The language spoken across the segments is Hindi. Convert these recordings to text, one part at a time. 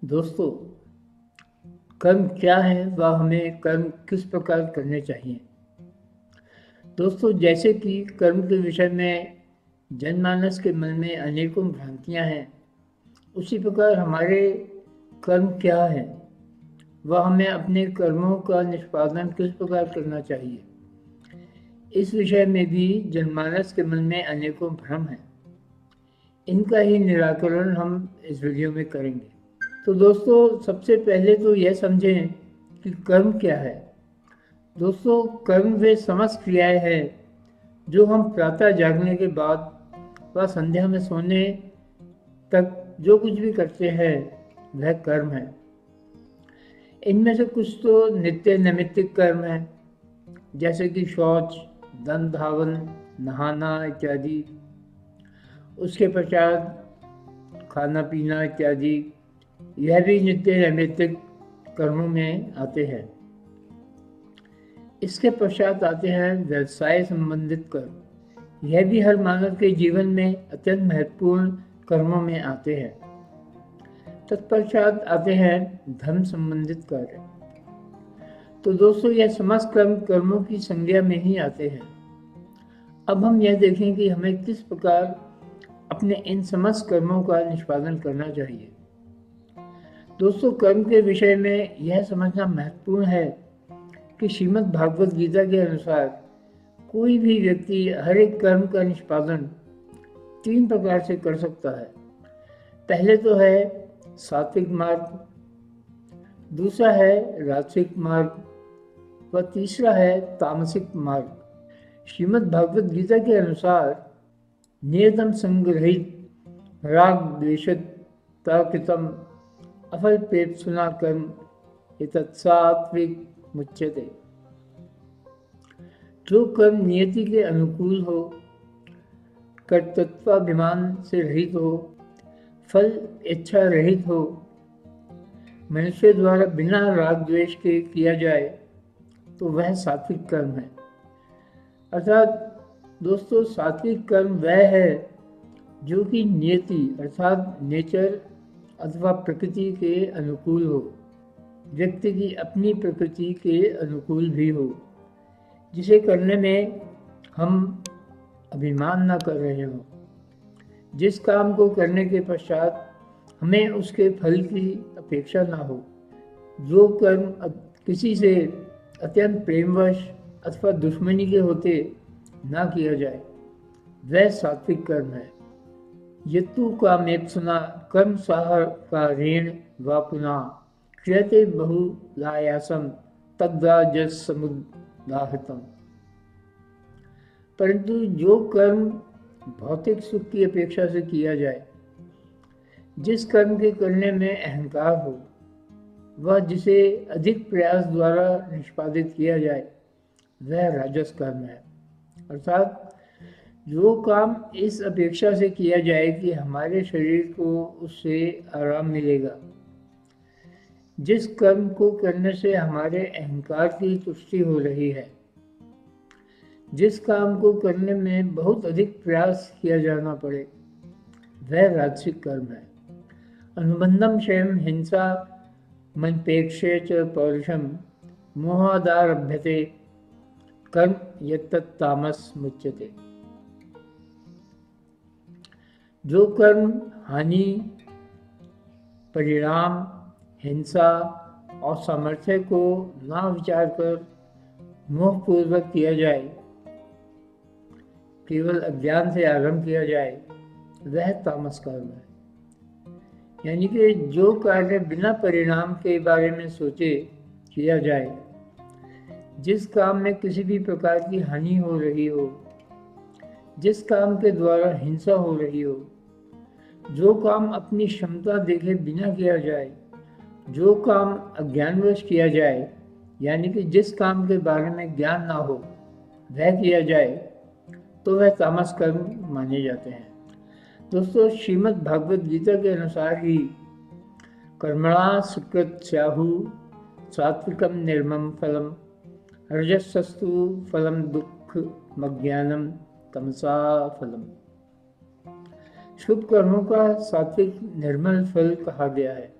दोस्तों, कर्म क्या है व हमें कर्म किस प्रकार करने चाहिए। दोस्तों, जैसे कि कर्म के विषय में जनमानस के मन में अनेकों भ्रांतियां हैं, उसी प्रकार हमारे कर्म क्या है व हमें अपने कर्मों का निष्पादन किस प्रकार करना चाहिए, इस विषय में भी जनमानस के मन में अनेकों भ्रम हैं। इनका ही निराकरण हम इस वीडियो में करेंगे। तो दोस्तों, सबसे पहले तो यह समझें कि कर्म क्या है। दोस्तों, कर्म वे समस्त क्रियाएं हैं जो हम प्रातः जागने के बाद व संध्या में सोने तक जो कुछ भी करते हैं वह कर्म है। इनमें से कुछ तो नित्य नैमित्तिक कर्म है, जैसे कि शौच, दंत धावन, नहाना इत्यादि। उसके पश्चात खाना पीना इत्यादि, यह भी नित्य नैमित्तिक कर्मों में आते हैं। इसके पश्चात आते हैं व्यवसाय संबंधित कर्म। यह भी हर मानव के जीवन में अत्यंत महत्वपूर्ण कर्मों में आते हैं। तत्पश्चात आते हैं धर्म संबंधित कार्य। तो दोस्तों, यह समस्त कर्म कर्मों की संज्ञा में ही आते हैं। अब हम यह देखें कि हमें किस प्रकार अपने इन समस्त कर्मों का निष्पादन करना चाहिए। दोस्तों, कर्म के विषय में यह समझना महत्वपूर्ण है कि श्रीमद् भागवत गीता के अनुसार कोई भी व्यक्ति हर एक कर्म का निष्पादन 3 प्रकार से कर सकता है। पहले तो है सात्विक मार्ग, दूसरा है राजसिक मार्ग व तीसरा है तामसिक मार्ग। श्रीमद् भागवत गीता के अनुसार नियतम संग्रहित राग द्वेषताकृतम अफल पेप्सुना कर्म एतत् सात्विक मुच्यते। जो कर्म नियति के अनुकूल हो, कर्तृत्वाभिमान से रहित हो, फल इच्छा रहित हो, मनुष्य द्वारा बिना राग द्वेष के किया जाए, तो वह सात्विक कर्म है। अर्थात दोस्तों, सात्विक कर्म वह है जो कि नियति अर्थात नेचर अथवा प्रकृति के अनुकूल हो, व्यक्ति की अपनी प्रकृति के अनुकूल भी हो, जिसे करने में हम अभिमान न कर रहे हो, जिस काम को करने के पश्चात हमें उसके फल की अपेक्षा ना हो, जो कर्म किसी से अत्यंत प्रेमवश अथवा दुश्मनी के होते ना किया जाए, वह सात्विक कर्म है। यत्तु कामेप्सुना कर्म साहकारेण वा पुनः क्रियते बहुलायासम तद्राजस समुदाहृतम। परंतु जो कर्म भौतिक सुख की अपेक्षा से किया जाए, जिस कर्म के करने में अहंकार हो, वह जिसे अधिक प्रयास द्वारा निष्पादित किया जाए, वह राजस कर्म है। अर्थात जो काम इस अपेक्षा से किया जाए कि हमारे शरीर को उससे आराम मिलेगा, जिस कर्म को करने से हमारे अहंकार की तुष्टि हो रही है, जिस काम को करने में बहुत अधिक प्रयास किया जाना पड़े, वह राजसिक कर्म है। अनुबंधम क्षयम हिंसा मनपेक्षे च पौरुषम मोहादारभ्यते कर्म यत्तत् तामस मुच्यते। जो कर्म हानि, परिणाम, हिंसा और सामर्थ्य को ना विचार कर मोहपूर्वक किया जाए, केवल अज्ञान से आरंभ किया जाए, वह तामस कर्म है। यानी कि जो कार्य बिना परिणाम के बारे में सोचे किया जाए, जिस काम में किसी भी प्रकार की हानि हो रही हो, जिस काम के द्वारा हिंसा हो रही हो, जो काम अपनी क्षमता देखे बिना किया जाए, जो काम अज्ञानवश किया जाए, यानी कि जिस काम के बारे में ज्ञान ना हो वह किया जाए, तो वह तामस कर्म माने जाते हैं। दोस्तों, श्रीमद् भागवत गीता के अनुसार ही कर्मणा सुकृत स्याहु सात्विकम निर्मम फलम रजसस्तु फलम दुःखमज्ञानम तमसा फलम। शुभ कर्मों का सात्विक निर्मल फल कहा गया है।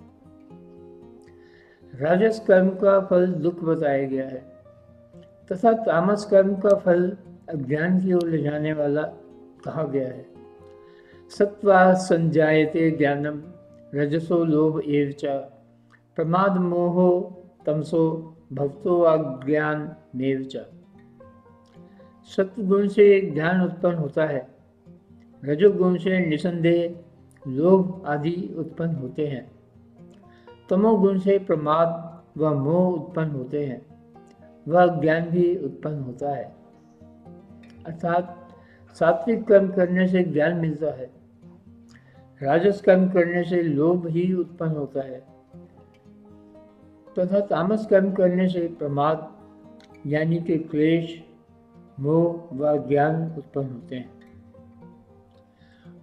राजस कर्म का फल दुख बताया गया है तथा तामस कर्म का फल अज्ञान की ओर ले जाने वाला कहा गया है। सत्वा संजायते ज्ञानम रजसो लोभ एव च प्रमाद मोहो तमसो भक्तो अज्ञान मेव च। सत्वगुण से ज्ञान उत्पन्न होता है, रजोगुण से निसंदेह लोभ आदि उत्पन्न होते हैं, तमोगुण से प्रमाद व मोह उत्पन्न होते हैं, वह ज्ञान भी उत्पन्न होता है। अर्थात सात्विक कर्म करने से ज्ञान मिलता है, राजस कर्म करने से लोभ ही उत्पन्न होता है तथा तामस कर्म करने से प्रमाद यानी कि क्लेश, मोह व ज्ञान उत्पन्न होते हैं।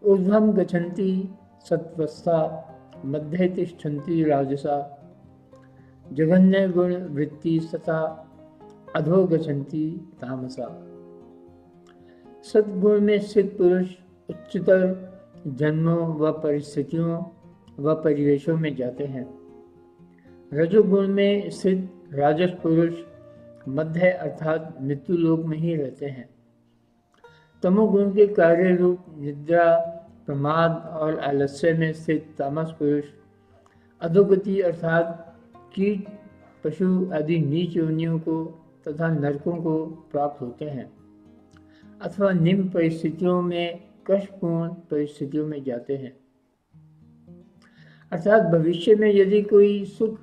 ऊर्ध्वं गच्छन्ति सत्त्वस्ता मध्ये तिष्ठन्ति राजसा जघन्य गुण वृत्ति तथा अधो गच्छन्ति तामसा। सद्गुण में स्थित पुरुष उच्चतर जन्मों व परिस्थितियों व परिवेशों में जाते हैं। रजोगुण में स्थित राजस पुरुष मध्य अर्थात मृत्यु लोक में ही रहते हैं। तमोगुण के कार्य रूप निद्रा, प्रमाद और आलस्य में स्थित तामस पुरुष अधोगति अर्थात कीट, पशु आदि नीच योनियों को तथा नरकों को प्राप्त होते हैं अथवा निम्न परिस्थितियों में कष्टपूर्ण परिस्थितियों में जाते हैं। अर्थात भविष्य में यदि कोई सुख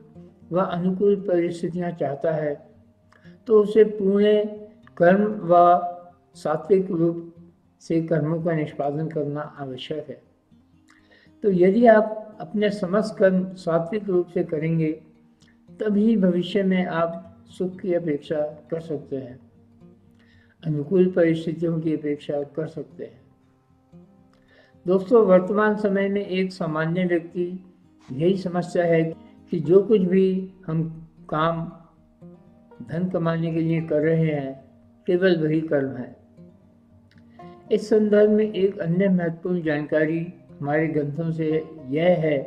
व अनुकूल परिस्थितियां चाहता है तो उसे पूर्ण कर्म व सात्विक रूप से कर्मों का निष्पादन करना आवश्यक है। तो यदि आप अपने समस्त कर्म सात्विक रूप से करेंगे तभी भविष्य में आप सुख की अपेक्षा कर सकते हैं, अनुकूल परिस्थितियों की अपेक्षा कर सकते हैं। दोस्तों, वर्तमान समय में एक सामान्य व्यक्ति यही समस्या है कि जो कुछ भी हम काम धन कमाने के लिए कर रहे हैं केवल वही कर्म है। इस संदर्भ में एक अन्य महत्वपूर्ण जानकारी हमारे ग्रंथों से यह है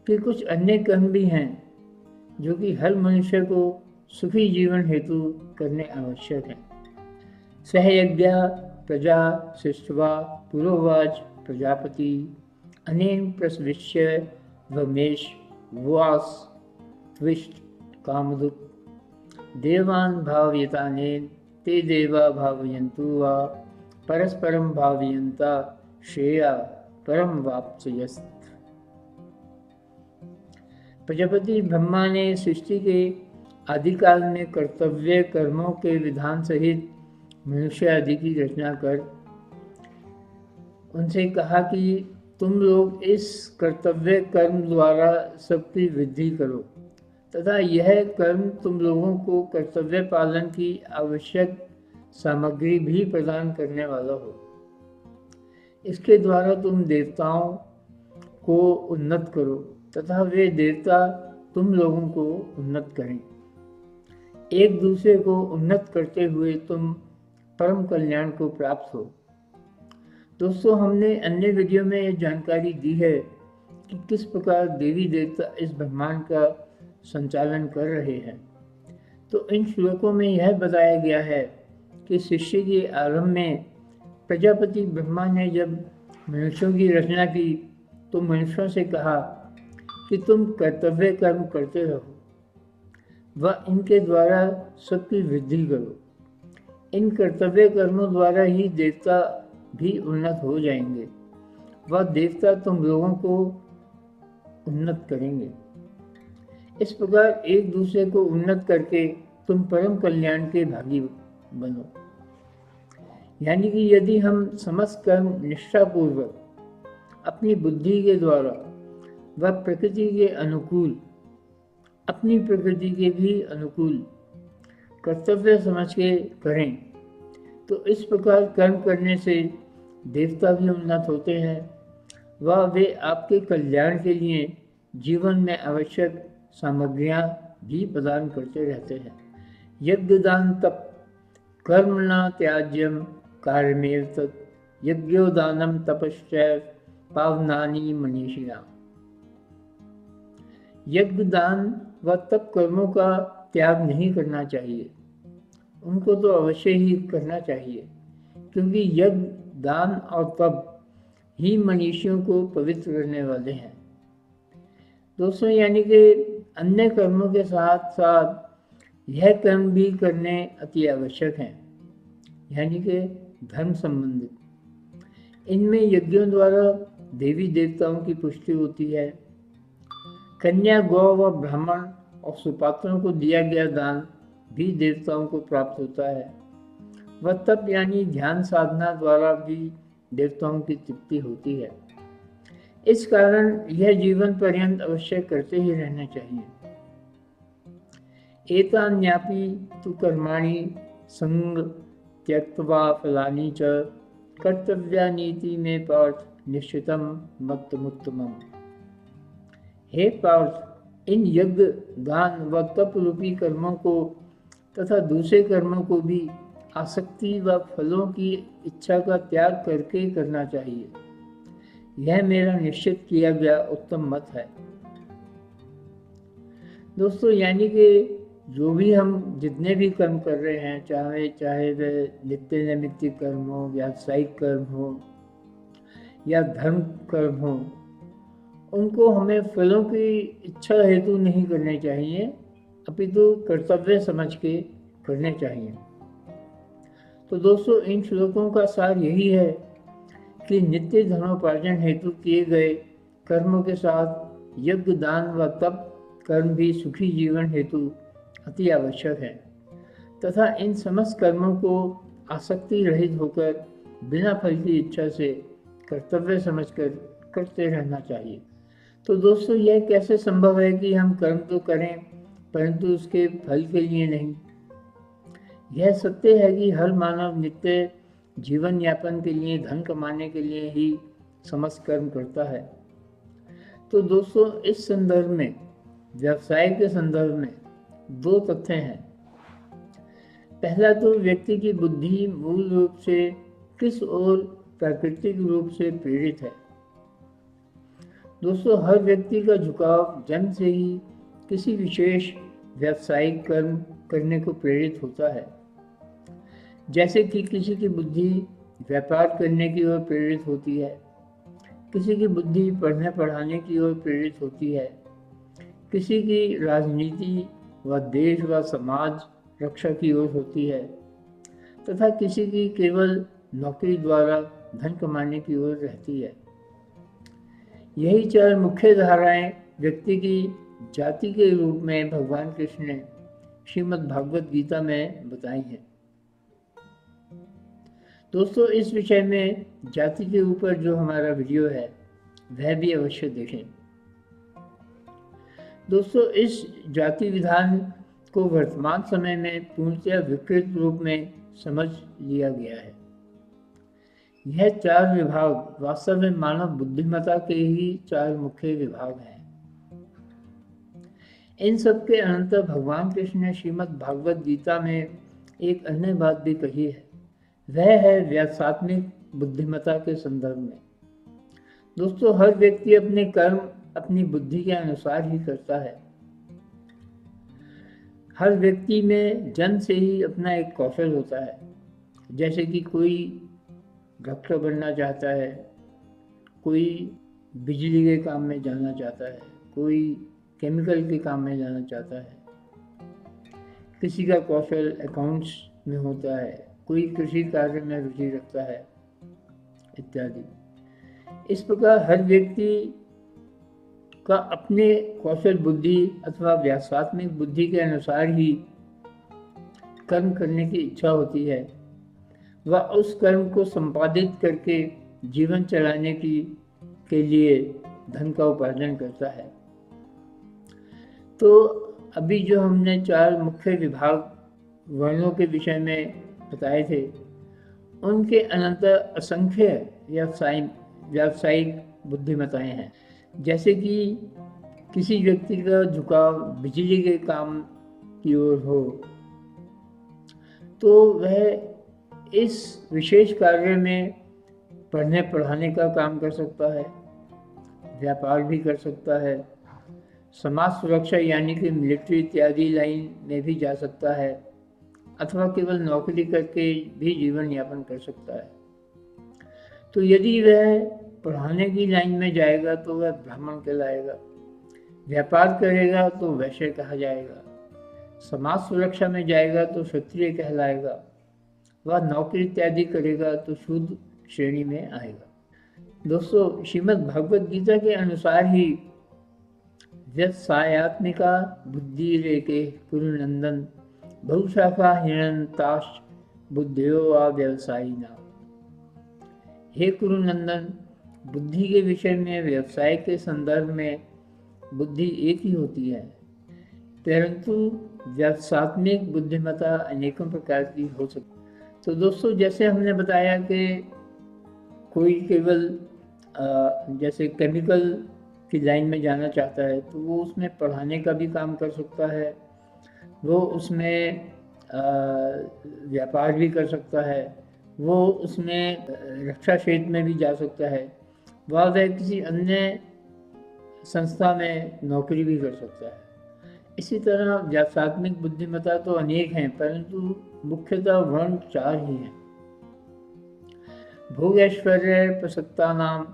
कि कुछ अन्य कर्म भी हैं जो कि हर मनुष्य को सुखी जीवन हेतु करने आवश्यक हैं। सहयज्ञ प्रजा सृष्ट्वा पुरोवाच प्रजापति अनेन प्रसविष्य वमेश वास त्विष्ट कामदुक देवान् भावयतानेन ते देवा भावयन्तु वा परस्परम भावयन्ता श्रेया परम वाप्स्यस्त। प्रजापति ब्रह्मा ने सृष्टि के आदिकाल में कर्तव्य कर्मों के विधान सहित मनुष्य आदि की रचना कर उनसे कहा कि तुम लोग इस कर्तव्य कर्म द्वारा सबकी वृद्धि करो तथा यह कर्म तुम लोगों को कर्तव्य पालन की आवश्यक सामग्री भी प्रदान करने वाला हो। इसके द्वारा तुम देवताओं को उन्नत करो तथा वे देवता तुम लोगों को उन्नत करें। एक दूसरे को उन्नत करते हुए तुम परम कल्याण को प्राप्त हो। दोस्तों, हमने अन्य वीडियो में यह जानकारी दी है कि किस प्रकार देवी देवता इस ब्रह्मांड का संचालन कर रहे हैं। तो इन श्लोकों में यह बताया गया है कि सृष्टि के आरंभ में प्रजापति ब्रह्मा ने जब मनुष्यों की रचना की तो मनुष्यों से कहा कि तुम कर्तव्य कर्म करते रहो व इनके द्वारा सबकी वृद्धि करो। इन कर्तव्य कर्मों द्वारा ही देवता भी उन्नत हो जाएंगे व देवता तुम लोगों को उन्नत करेंगे। इस प्रकार एक दूसरे को उन्नत करके तुम परम कल्याण के भागी बनो। यानी कि यदि हम समस्त कर्म निष्ठापूर्वक अपनी बुद्धि के द्वारा व प्रकृति के अनुकूल, अपनी प्रकृति के भी अनुकूल कर्तव्य समझ के करें तो इस प्रकार कर्म करने से देवता भी उन्नत होते हैं व वे आपके कल्याण के लिए जीवन में आवश्यक सामग्रियां भी प्रदान करते रहते हैं। यज्ञ दान तप कर्म न त्याज्यम कार्यमेव तत् यज्ञोदानम तपश्चैव पावनानि मनीषिणाम्। यज्ञ दान व तप कर्मों का त्याग नहीं करना चाहिए, उनको तो अवश्य ही करना चाहिए, क्योंकि यज्ञ दान और तप ही मनुष्यों को पवित्र करने वाले हैं। दोस्तों, यानी कि अन्य कर्मों के साथ साथ यह कर्म भी करने अति आवश्यक हैं, यानी कि धर्म संबंधित। इनमें यज्ञों द्वारा देवी देवताओं की पुष्टि होती है। कन्या, गौ व ब्राह्मण और सुपात्रों को दिया गया दान भी देवताओं को प्राप्त होता है। व तप यानी ध्यान साधना द्वारा भी देवताओं की तृप्ति होती है। इस कारण यह जीवन पर्यंत अवश्य करते ही रहना चाहिए। एतान्यापि तु कर्माणि संग त्यक्त्वा फलानि च कर्तव्यानीति में पार्थ निश्चितम मत्तमुत्तमम्। हे पार्थ, इन यज्ञ दान व तप रूपी कर्मों को तथा दूसरे कर्मों को भी आसक्ति व फलों की इच्छा का त्याग करके करना चाहिए। यह मेरा निश्चित किया गया उत्तम मत है। दोस्तों, यानी कि जो भी हम जितने भी कर्म कर रहे हैं, चाहे वे नित्य नैमित्तिक कर्म हो, व्यावसायिक कर्म हो या धर्म कर्म हो, उनको हमें फलों की इच्छा हेतु नहीं करने चाहिए, अपितु कर्तव्य समझ के करने चाहिए। तो दोस्तों, इन श्लोकों का सार यही है कि नित्य धनोपार्जन हेतु किए गए कर्मों के साथ यज्ञ दान व तप कर्म भी सुखी जीवन हेतु अति आवश्यक है, तथा इन समस्त कर्मों को आसक्ति रहित होकर बिना फल की इच्छा से कर्तव्य समझकर करते रहना चाहिए। तो दोस्तों, यह कैसे संभव है कि हम कर्म तो करें परंतु उसके फल के लिए नहीं? यह सत्य है कि हर मानव नित्य जीवन यापन के लिए, धन कमाने के लिए ही समस्त कर्म करता है। तो दोस्तों, इस संदर्भ में, व्यवसाय के संदर्भ में दो तथ्य हैं। पहला तो व्यक्ति की बुद्धि मूल रूप से किस ओर प्राकृतिक रूप से प्रेरित है। दोस्तों, हर व्यक्ति का झुकाव जन्म से ही किसी विशेष व्यावसायिक कर्म करने को प्रेरित होता है। जैसे कि किसी की बुद्धि व्यापार करने की ओर प्रेरित होती है, किसी की बुद्धि पढ़ने पढ़ाने की ओर प्रेरित होती है, किसी की राजनीति व देश व समाज रक्षा की ओर होती है, तथा किसी की केवल नौकरी द्वारा धन कमाने की ओर रहती है। यही चार मुख्य धाराएं व्यक्ति की जाति के रूप में भगवान कृष्ण ने श्रीमद् भागवत गीता में बताई है। दोस्तों, इस विषय में जाति के ऊपर जो हमारा वीडियो है वह भी अवश्य देखें। दोस्तों, इस जाति विधान को वर्तमान समय में पूर्णतः विकृत रूप में समझ लिया गया है। यह चार विभाग वास्तव में मानव बुद्धिमत्ता के ही चार मुख्य विभाग हैं। इन सब के अनंतर भगवान कृष्ण ने श्रीमद् भागवत गीता में एक अन्य बात भी कही है, वह है व्यावसात्मिक बुद्धिमत्ता के संदर्भ में। दोस्तों, हर व्यक्ति अपने कर्म अपनी बुद्धि के अनुसार ही करता है। हर व्यक्ति में जन्म से ही अपना एक कौशल होता है। जैसे कि कोई डॉक्टर बनना चाहता है, कोई बिजली के काम में जाना चाहता है, कोई केमिकल के काम में जाना चाहता है, किसी का कौशल अकाउंट्स में होता है, कोई कृषि कार्य में रुचि रखता है, इत्यादि। इस प्रकार हर व्यक्ति का अपने कौशल बुद्धि अथवा व्यावसात्मिक बुद्धि के अनुसार ही कर्म करने की इच्छा होती है। वह उस कर्म को संपादित करके जीवन चलाने के लिए धन का उपार्जन करता है। तो अभी जो हमने चार मुख्य विभाग वर्णों के विषय में बताए थे, उनके अनंतर असंख्य व्यावसायिक बुद्धिमत्ताएं हैं। जैसे कि किसी व्यक्ति का झुकाव बिजली के काम की ओर हो, तो वह इस विशेष कार्य में पढ़ने पढ़ाने का काम कर सकता है, व्यापार भी कर सकता है, समाज सुरक्षा यानी कि मिलिट्री इत्यादि लाइन में भी जा सकता है, अथवा केवल नौकरी करके भी जीवन यापन कर सकता है। तो यदि वह पढ़ाने की लाइन में जाएगा तो वह ब्राह्मण कहलाएगा, व्यापार करेगा तो वैश्य कहा जाएगा, समाज सुरक्षा में जाएगा तो क्षत्रिय कहलाएगा, वह नौकरी इत्यादि करेगा तो शूद्र श्रेणी में आएगा। दोस्तों, श्रीमद् भगवद गीता के अनुसार ही व्यवसायात्मिका बुद्धि रेके कुरुनंदन बहुशाखा हिरणताश बुद्धियो व व्यवसायिना। हे कुरुनंदन, बुद्धि के विषय में व्यवसाय के संदर्भ में बुद्धि एक ही होती है, परंतु व्यवसायत्मिक बुद्धिमत्ता अनेकों प्रकार की हो सकती है। तो दोस्तों, जैसे हमने बताया कि कोई केवल जैसे केमिकल की लाइन में जाना चाहता है तो वो उसमें पढ़ाने का भी काम कर सकता है, वो उसमें व्यापार भी कर सकता है, वो उसमें रक्षा क्षेत्र में भी जा सकता है, वह किसी अन्य संस्था में नौकरी भी कर सकता है। इसी तरह व्यावसायिक बुद्धिमत्ता तो अनेक हैं, परंतु मुख्यतः वर्ण 4 ही हैं। भोग ऐश्वर्य प्रसक्ता नाम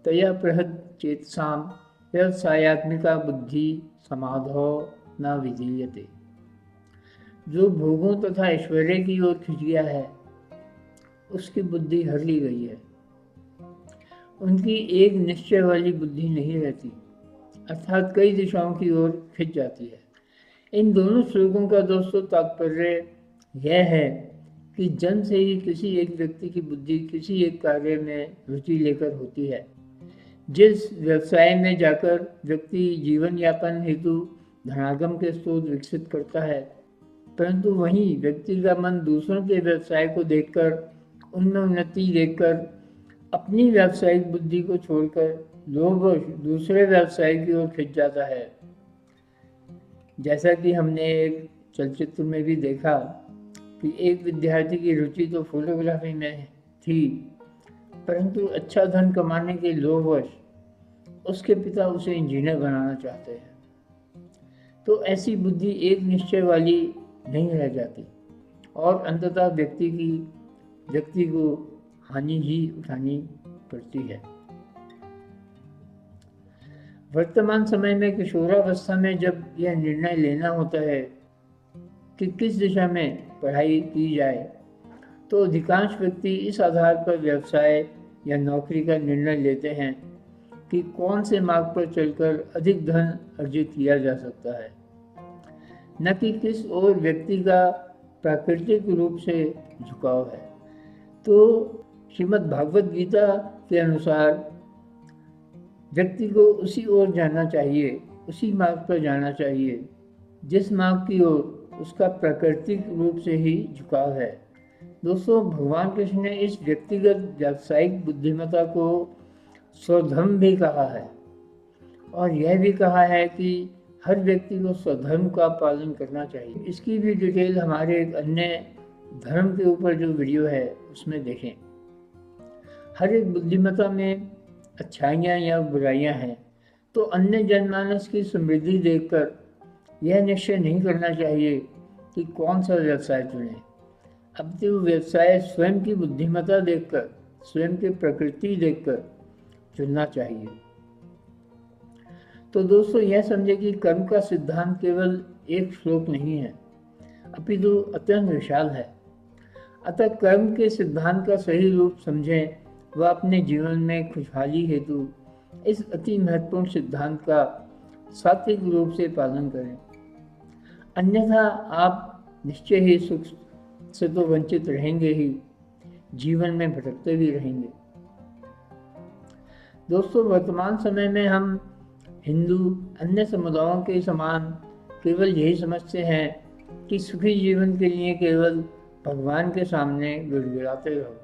तया प्रहद चेतसाम व्यवसायत्मिका बुद्धि समाधो न विधीयते। जो भोगों तथा ऐश्वर्य की ओर खिंच गया है उसकी बुद्धि हर ली गई है, उनकी एक निश्चय वाली बुद्धि नहीं रहती, अर्थात कई दिशाओं की ओर खिंच जाती है। इन दोनों श्लोकों का दोस्तों तात्पर्य यह है कि जन्म से ही किसी एक व्यक्ति की बुद्धि किसी एक कार्य में रुचि लेकर होती है। जिस व्यवसाय में जाकर व्यक्ति जीवन यापन हेतु धनागम के स्रोत विकसित करता है, परंतु वहीं व्यक्ति का मन दूसरों के व्यवसाय को देखकर, उनमें उन्नति देखकर अपनी व्यावसायिक बुद्धि को छोड़कर लोग दूसरे व्यवसाय की ओर खिंच जाता है। जैसा कि हमने एक चलचित्र में भी देखा कि एक विद्यार्थी की रुचि तो फोटोग्राफी में थी, परंतु अच्छा धन कमाने के लोभवश उसके पिता उसे इंजीनियर बनाना चाहते हैं। तो ऐसी बुद्धि एक निश्चय वाली नहीं रह जाती और अंततः व्यक्ति को हानि ही उठानी पड़ती है। वर्तमान समय में किशोरावस्था में जब यह निर्णय लेना होता है कि किस दिशा में पढ़ाई की जाए, तो अधिकांश व्यक्ति इस आधार पर व्यवसाय या नौकरी का निर्णय लेते हैं कि कौन से मार्ग पर चलकर अधिक धन अर्जित किया जा सकता है, न कि किस ओर व्यक्ति का प्राकृतिक रूप से झुकाव है। तो श्रीमद् भागवत गीता के अनुसार व्यक्ति को उसी ओर जाना चाहिए, उसी मार्ग पर जाना चाहिए जिस मार्ग की ओर उसका प्राकृतिक रूप से ही झुकाव है। दोस्तों, भगवान कृष्ण ने इस व्यक्तिगत व्यावसायिक बुद्धिमत्ता को स्वधर्म भी कहा है और यह भी कहा है कि हर व्यक्ति को स्वधर्म का पालन करना चाहिए। इसकी भी डिटेल हमारे एक अन्य धर्म के ऊपर जो वीडियो है उसमें देखें। हर एक बुद्धिमत्ता में अच्छाइयाँ या बुराइयाँ हैं, तो अन्य जनमानस की समृद्धि देखकर यह निश्चय नहीं करना चाहिए कि कौन सा व्यवसाय चुनें। अब तो व्यवसाय स्वयं की बुद्धिमत्ता देखकर, स्वयं की प्रकृति देखकर चुनना चाहिए। तो दोस्तों, यह समझे कि कर्म का सिद्धांत केवल एक श्लोक नहीं है, अपितु अत्यंत विशाल है। अतः कर्म के सिद्धांत का सही रूप समझें व अपने जीवन में खुशहाली हेतु इस अति महत्वपूर्ण सिद्धांत का सात्विक रूप से पालन करें, अन्यथा आप निश्चय ही सुख से तो वंचित रहेंगे ही, जीवन में भटकते भी रहेंगे। दोस्तों, वर्तमान समय में हम हिंदू अन्य समुदायों के समान केवल यही समझते हैं कि सुखी जीवन के लिए केवल भगवान के सामने गिड़गिड़ाते रहो।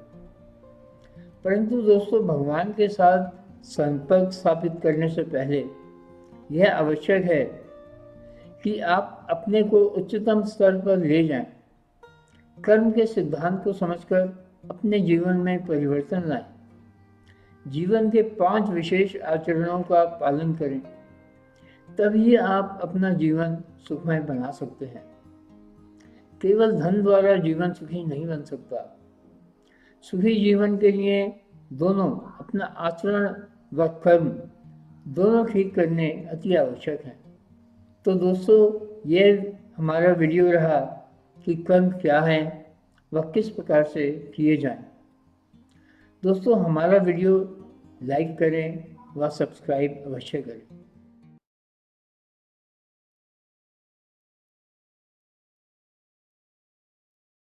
परंतु दोस्तों, भगवान के साथ संपर्क स्थापित करने से पहले यह आवश्यक है कि आप अपने को उच्चतम स्तर पर ले जाएं, कर्म के सिद्धांत को समझकर अपने जीवन में परिवर्तन लाएं, जीवन के 5 विशेष आचरणों का पालन करें, तभी आप अपना जीवन सुखमय बना सकते हैं। केवल धन द्वारा जीवन सुखी नहीं बन सकता। सुखी जीवन के लिए दोनों अपना आचरण व कर्म दोनों ठीक करने अति आवश्यक हैं। तो दोस्तों, ये हमारा वीडियो रहा कि कर्म क्या है व किस प्रकार से किए जाएं। दोस्तों, हमारा वीडियो लाइक करें व सब्सक्राइब अवश्य करें।